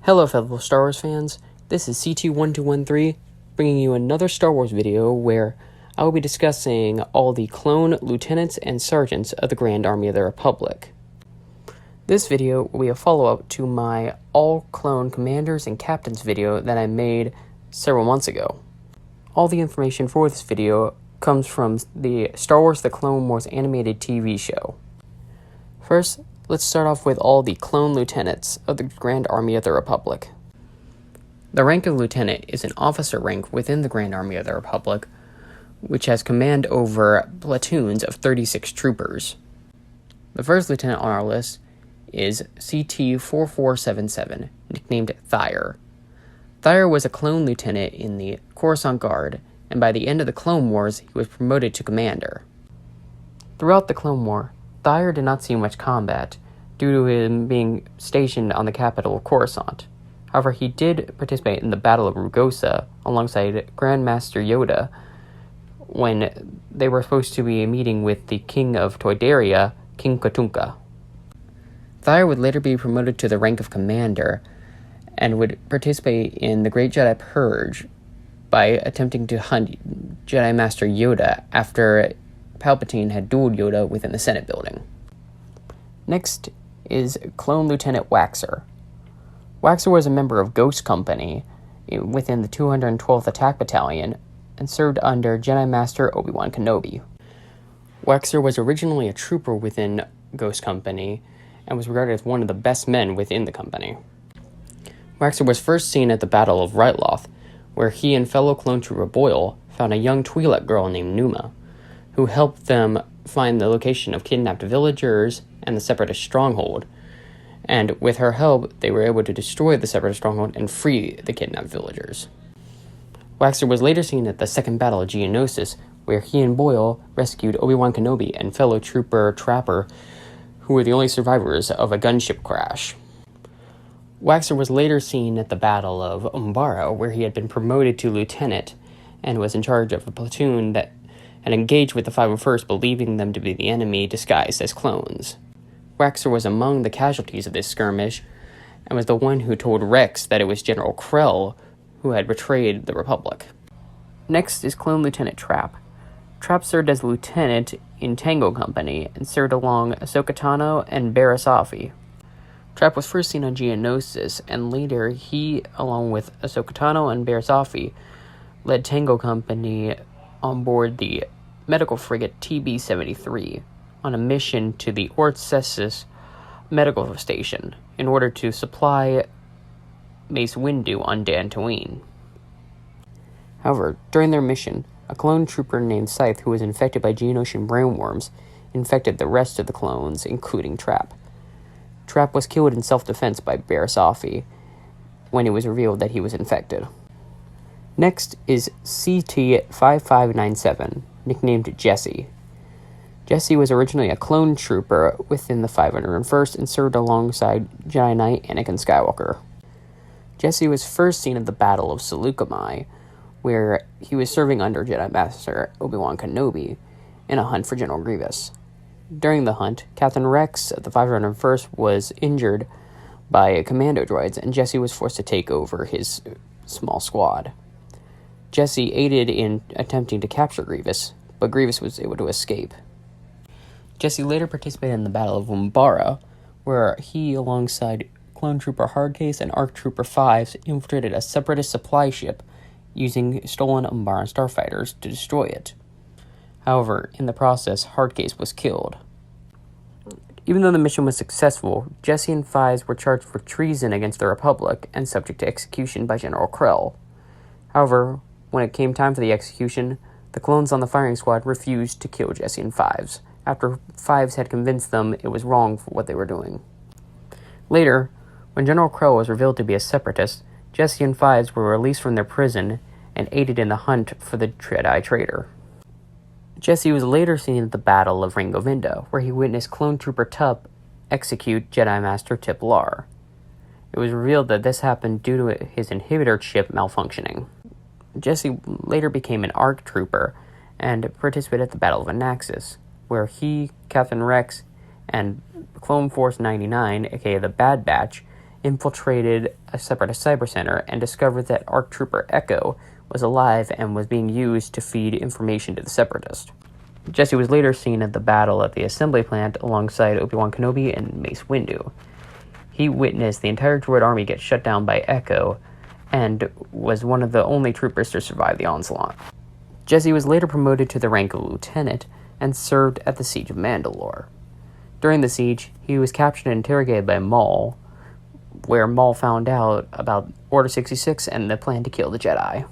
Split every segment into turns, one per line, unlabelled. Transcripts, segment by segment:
Hello fellow Star Wars fans, this is CT1213 bringing you another Star Wars video where I will be discussing all the clone lieutenants and sergeants of the Grand Army of the Republic. This video will be a follow-up to my all-clone commanders and captains video that I made several months ago. All the information for this video comes from the Star Wars The Clone Wars animated TV show. First, let's start off with all the clone lieutenants of the Grand Army of the Republic. The rank of lieutenant is an officer rank within the Grand Army of the Republic, which has command over platoons of 36 troopers. The first lieutenant on our list is CT-4477, nicknamed Thyre. Thyre was a clone lieutenant in the Coruscant Guard, and by the end of the Clone Wars, he was promoted to commander. Throughout the Clone War, Thyre did not see much combat, due to him being stationed on the capital of Coruscant. However, he did participate in the Battle of Rugosa alongside Grandmaster Yoda when they were supposed to be meeting with the King of Toydaria, King Katunka. Thyre would later be promoted to the rank of commander and would participate in the Great Jedi Purge by attempting to hunt Jedi Master Yoda after Palpatine had dueled Yoda within the Senate building. Next is Clone Lieutenant Waxer. Waxer was a member of Ghost Company within the 212th Attack Battalion and served under Jedi Master Obi-Wan Kenobi. Waxer was originally a trooper within Ghost Company and was regarded as one of the best men within the company. Waxer was first seen at the Battle of Ryloth, where he and fellow clone trooper Boyle found a young Twi'lek girl named Numa, who helped them find the location of kidnapped villagers and the Separatist stronghold, and with her help, they were able to destroy the Separatist stronghold and free the kidnapped villagers. Waxer was later seen at the Second Battle of Geonosis, where he and Boyle rescued Obi-Wan Kenobi and fellow trooper Trapper, who were the only survivors of a gunship crash. Waxer was later seen at the Battle of Umbara, where he had been promoted to lieutenant and was in charge of a platoon that had engaged with the 501st, believing them to be the enemy disguised as clones. Waxer was among the casualties of this skirmish, and was the one who told Rex that it was General Krell who had betrayed the Republic. Next is Clone Lieutenant Trap. Trap served as lieutenant in Tango Company, and served along Ahsoka Tano and Barriss Offee. Trap was first seen on Geonosis, and later he, along with Ahsoka Tano and Barriss Offee, led Tango Company on board the medical frigate TB-73 on a mission to the Ortsessus medical station in order to supply Mace Windu on Dantooine. However, during their mission, a clone trooper named Scythe, who was infected by Geonosian brainworms, infected the rest of the clones, including Trap. Trap was killed in self-defense by Barriss Offee when it was revealed that he was infected. Next is CT-5597, nicknamed Jesse. Jesse was originally a clone trooper within the 501st and served alongside Jedi Knight Anakin Skywalker. Jesse was first seen at the Battle of Saleucami, where he was serving under Jedi Master Obi-Wan Kenobi in a hunt for General Grievous. During the hunt, Captain Rex of the 501st was injured by commando droids, and Jesse was forced to take over his small squad. Jesse aided in attempting to capture Grievous, but Grievous was able to escape. Jesse later participated in the Battle of Umbara, where he, alongside Clone Trooper Hardcase and ARC Trooper 5s, infiltrated a Separatist supply ship using stolen Umbaran starfighters to destroy it. However, in the process, Hardcase was killed. Even though the mission was successful, Jesse and Fives were charged for treason against the Republic and subject to execution by General Krell. However, when it came time for the execution, the clones on the firing squad refused to kill Jesse and Fives, after Fives had convinced them it was wrong for what they were doing. Later, when General Krell was revealed to be a separatist, Jesse and Fives were released from their prison and aided in the hunt for the Jedi traitor. Jesse was later seen at the Battle of Ringovinda, where he witnessed Clone Trooper Tup execute Jedi Master Tip Lar. It was revealed that this happened due to his inhibitor chip malfunctioning. Jesse later became an ARC Trooper and participated at the Battle of Anaxis, where he, Captain Rex, and Clone Force 99, aka the Bad Batch, infiltrated a Separatist cyber center and discovered that ARC Trooper Echo was alive and was being used to feed information to the Separatists. Jesse was later seen at the battle at the assembly plant alongside Obi-Wan Kenobi and Mace Windu. He witnessed the entire droid army get shut down by Echo and was one of the only troopers to survive the onslaught. Jesse was later promoted to the rank of lieutenant and served at the Siege of Mandalore. During the siege, he was captured and interrogated by Maul, where Maul found out about Order 66 and the plan to kill the Jedi.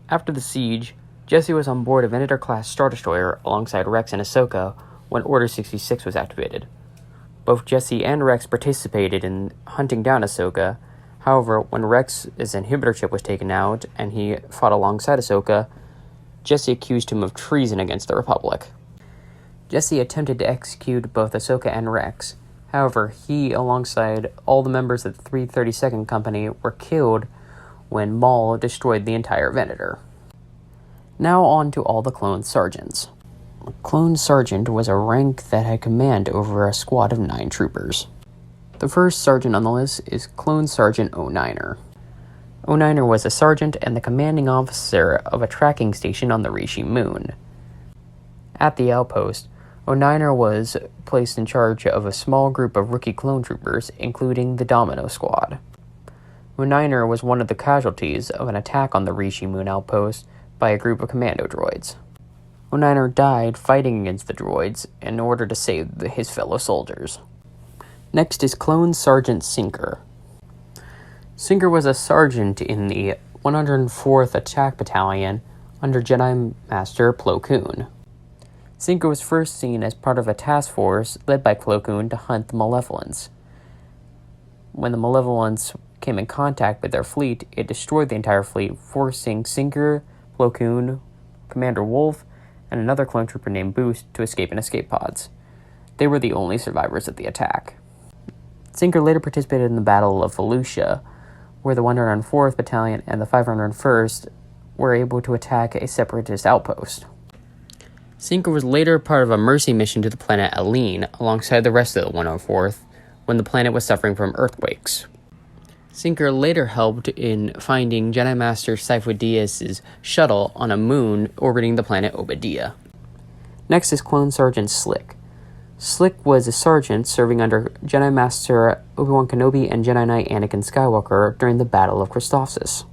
After the siege, Jesse was on board a Venator-class Star Destroyer alongside Rex and Ahsoka when Order 66 was activated. Both Jesse and Rex participated in hunting down Ahsoka. However, when Rex's inhibitor chip was taken out and he fought alongside Ahsoka, Jesse accused him of treason against the Republic. Jesse attempted to execute both Ahsoka and Rex. However, he, alongside all the members of the 332nd Company, were killed when Maul destroyed the entire Venator. Now on to all the clone sergeants. A clone sergeant was a rank that had command over a squad of 9 troopers. The first sergeant on the list is Clone Sergeant O'Niner. O'Niner was a sergeant and the commanding officer of a tracking station on the Rishi Moon. At the outpost, O'Niner was placed in charge of a small group of rookie clone troopers, including the Domino Squad. O'Niner was one of the casualties of an attack on the Rishi Moon outpost by a group of commando droids. O'Niner died fighting against the droids in order to save his fellow soldiers. Next is Clone Sergeant Sinker. Sinker was a sergeant in the 104th Attack Battalion under Jedi Master Plo Koon. Sinker was first seen as part of a task force led by Plo Koon to hunt the Malevolence. When the Malevolence came in contact with their fleet, it destroyed the entire fleet, forcing Sinker, Plo Koon, Commander Wolf, and another clone trooper named Boost to escape in escape pods. They were the only survivors of the attack. Sinker later participated in the Battle of Felucia, where the 104th Battalion and the 501st were able to attack a separatist outpost. Sinker was later part of a mercy mission to the planet Aleen alongside the rest of the 104th when the planet was suffering from earthquakes. Sinker later helped in finding Jedi Master Sifo Dyas' shuttle on a moon orbiting the planet Obadiah. Next is Clone Sergeant Slick. Slick was a sergeant serving under Jedi Master Obi-Wan Kenobi and Jedi Knight Anakin Skywalker during the Battle of Christophsis.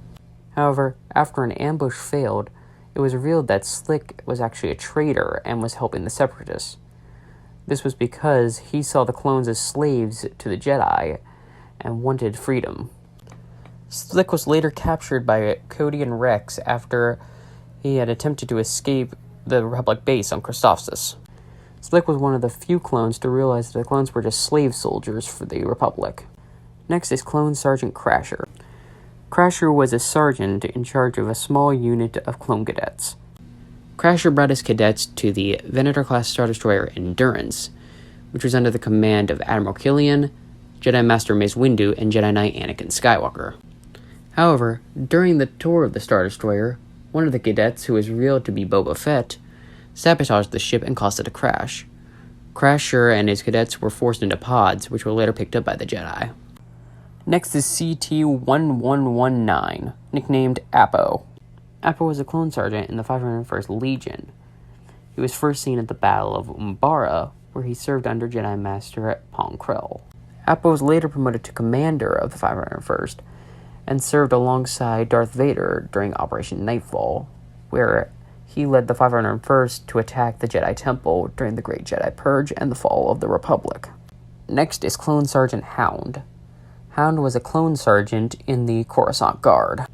However, after an ambush failed, it was revealed that Slick was actually a traitor and was helping the Separatists. This was because he saw the clones as slaves to the Jedi and wanted freedom. Slick was later captured by Cody and Rex after he had attempted to escape the Republic base on Christophsis. Slick was one of the few clones to realize that the clones were just slave soldiers for the Republic. Next is Clone Sergeant Crasher. Crasher was a sergeant in charge of a small unit of clone cadets. Crasher brought his cadets to the Venator-class Star Destroyer Endurance, which was under the command of Admiral Killian, Jedi Master Mace Windu, and Jedi Knight Anakin Skywalker. However, during the tour of the Star Destroyer, one of the cadets, who was revealed to be Boba Fett, sabotaged the ship and caused it to crash. Crasher and his cadets were forced into pods, which were later picked up by the Jedi. Next is CT-1119, nicknamed Appo. Appo was a clone sergeant in the 501st Legion. He was first seen at the Battle of Umbara, where he served under Jedi Master Pong Krell. Appo was later promoted to commander of the 501st, and served alongside Darth Vader during Operation Nightfall, where he led the 501st to attack the Jedi Temple during the Great Jedi Purge and the fall of the Republic. Next is Clone Sergeant Hound. Hound was a clone sergeant in the Coruscant Guard.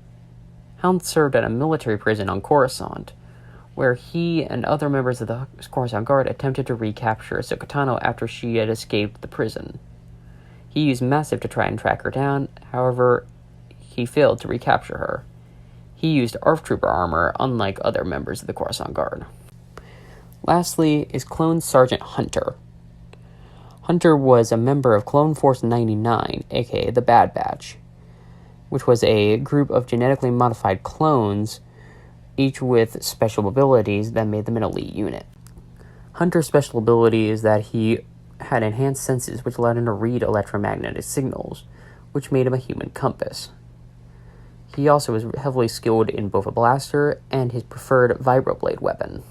Hound served at a military prison on Coruscant, where he and other members of the Coruscant Guard attempted to recapture Ahsoka Tano after she had escaped the prison. He used Massive to try and track her down, however, he failed to recapture her. He used ARF Trooper armor, unlike other members of the Coruscant Guard. Lastly is Clone Sergeant Hunter. Hunter was a member of Clone Force 99, aka the Bad Batch, which was a group of genetically modified clones, each with special abilities that made them an elite unit. Hunter's special ability is that he had enhanced senses which allowed him to read electromagnetic signals, which made him a human compass. He also was heavily skilled in both a blaster and his preferred vibroblade weapon.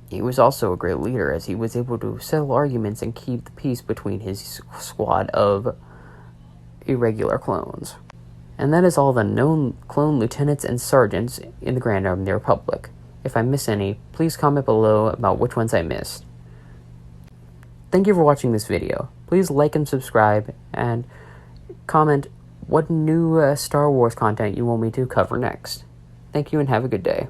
He was also a great leader, as he was able to settle arguments and keep the peace between his squad of irregular clones. And that is all the known clone lieutenants and sergeants in the Grand Army of the Republic. If I miss any, please comment below about which ones I missed. Thank you for watching this video. Please like and subscribe, and comment what new Star Wars content you want me to cover next. Thank you and have a good day.